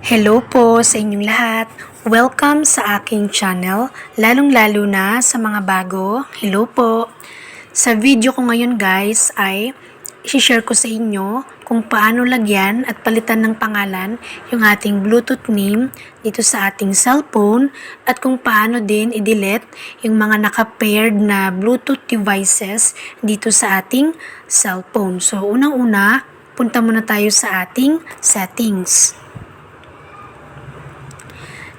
Hello po sa inyong lahat. Welcome sa aking channel, lalong-lalo na sa mga bago. Hello po. Sa video ko ngayon guys ay i-share ko sa inyo kung paano lagyan at palitan ng pangalan yung ating Bluetooth name dito sa ating cellphone at kung paano din i-delete yung mga naka-paired na Bluetooth devices dito sa ating cellphone. So unang-una, punta muna tayo sa ating settings.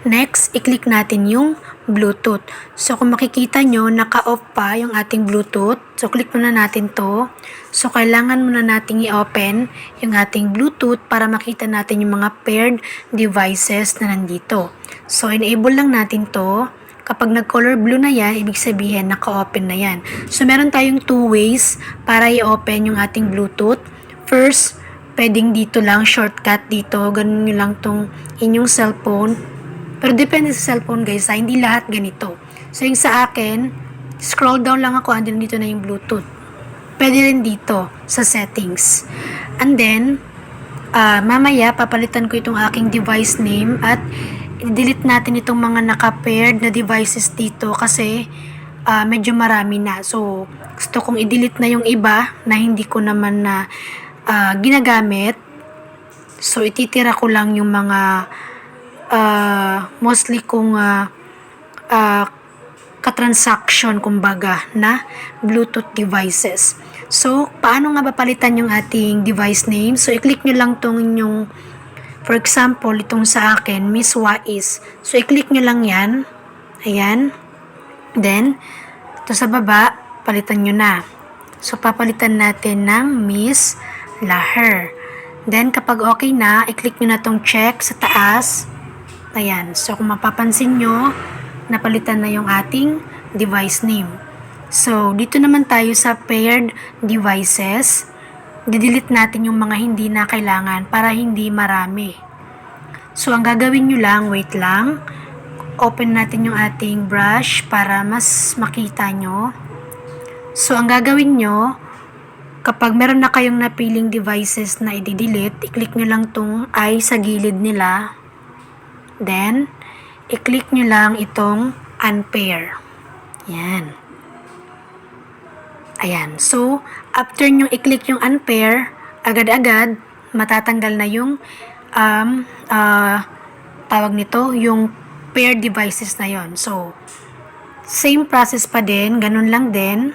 Next, i-click natin yung Bluetooth. So, kung makikita nyo, naka-off pa yung ating Bluetooth. So, click muna natin to. So, kailangan muna natin i-open yung ating Bluetooth para makita natin yung mga paired devices na nandito. So, enable lang natin to. Kapag nag-color blue na yan, ibig sabihin naka-open na yan. So, meron tayong two ways para i-open yung ating Bluetooth. First, pwedeng dito lang, shortcut dito. Ganun nyo lang tong inyong cellphone. Pero depende sa cellphone guys, hindi lahat ganito. So yung sa akin, scroll down lang ako, andun dito na yung Bluetooth. Pwede rin dito sa settings. And then, mamaya papalitan ko itong aking device name at i-delete natin itong mga naka-paired na devices dito kasi medyo marami na. So gusto kong i-delete na yung iba na hindi ko naman na ginagamit. So ititira ko lang yung mga mostly kung katransaction kumbaga na Bluetooth devices. So, paano nga papalitan yung ating device name? So, i-click nyo lang tong inyong, for example, itong sa akin, Miss Wais. So, i-click nyo lang yan. Ayan. Then, ito sa baba, palitan nyo na. So, papalitan natin ng Miss Laher. Then, kapag okay na, i-click nyo na tong check sa taas. Ayan. So, kung mapapansin nyo, napalitan na yung ating device name. So, dito naman tayo sa paired devices. Didelete natin yung mga hindi na kailangan para hindi marami. So, ang gagawin nyo lang, wait lang. Open natin yung ating brush para mas makita nyo. So, ang gagawin nyo, kapag meron na kayong napiling devices na i-delete, i-click nyo lang tong I sa gilid nila. Then, i-click nyo lang itong unpair. Yan. Ayan. So, after nyo i-click yung unpair, agad-agad, matatanggal na yung tawag nito, yung pair devices na yon. So, same process pa din, ganun lang din.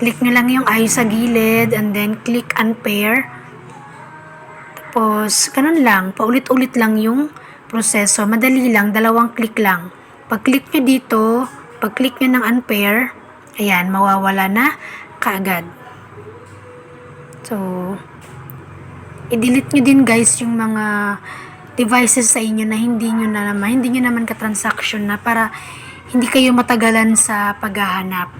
Click nyo lang yung I sa gilid and then click unpair. Tapos, ganun lang, paulit-ulit lang yung proseso. Madali lang, dalawang click lang. Pag-click nyo dito, pag-click nyo ng unpair, ayan, mawawala na kaagad. So, i-delete nyo din guys yung mga devices sa inyo na hindi nyo naman ka-transaction na para hindi kayo matagalan sa paghahanap.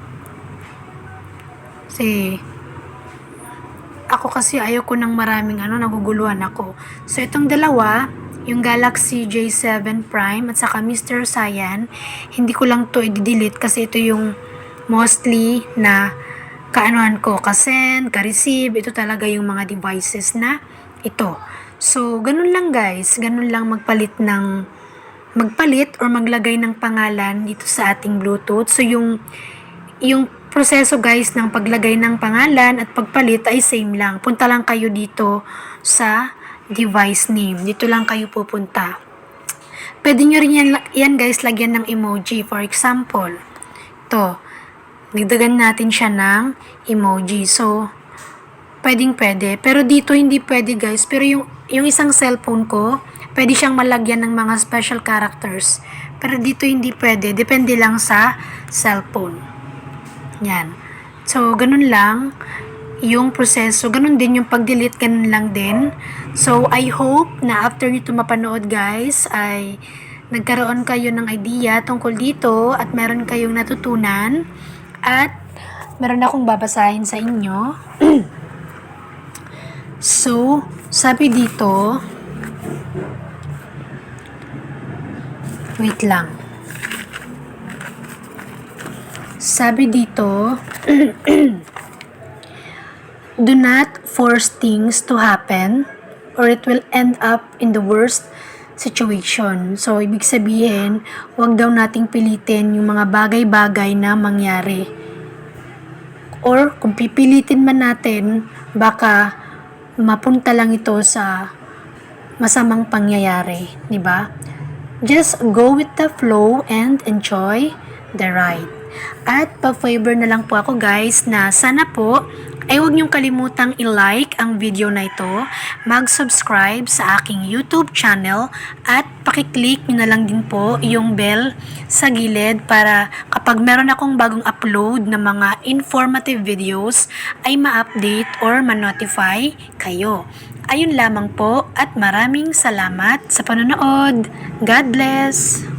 Ako kasi ayaw ko ng maraming naguguluhan ako. So, itong dalawa, yung Galaxy J7 Prime at saka Mr. Cyan, hindi ko lang to i-delete kasi ito yung mostly na kaanohan ko, ka-send, ka-receive, ito talaga yung mga devices na ito. So, ganun lang guys, ganun lang magpalit or maglagay ng pangalan dito sa ating Bluetooth. So, yung proseso guys ng paglagay ng pangalan at pagpalit ay same lang. Punta lang kayo dito sa device name. Dito lang kayo pupunta. Pwede nyo rin yan guys lagyan ng emoji. For example, ito. Nagdagan natin siya ng emoji. So, pwede. Pero dito hindi pwede guys. Pero yung isang cellphone ko, pwede siyang malagyan ng mga special characters. Pero dito hindi pwede. Depende lang sa cellphone. Yan. So, ganun lang yung proseso. Ganun din yung pag-delete, ganun lang din. So, I hope na after nito mapanood guys, ay nagkaroon kayo ng idea tungkol dito at meron kayong natutunan at meron akong babasahin sa inyo. So, sabi dito, wait lang. Sabi dito, do not force things to happen or it will end up in the worst situation. So, ibig sabihin, huwag daw nating pilitin yung mga bagay-bagay na mangyari. Or, kung pipilitin man natin, baka mapunta lang ito sa masamang pangyayari, di ba? Just go with the flow and enjoy the ride. At pa-favor na lang po ako guys na sana po ay huwag niyong kalimutang i-like ang video na ito, mag-subscribe sa aking YouTube channel at pakiclick niyo na lang din po yung bell sa gilid para kapag meron akong bagong upload na mga informative videos ay ma-update or ma-notify kayo. Ayun lamang po at maraming salamat sa panonood. God bless!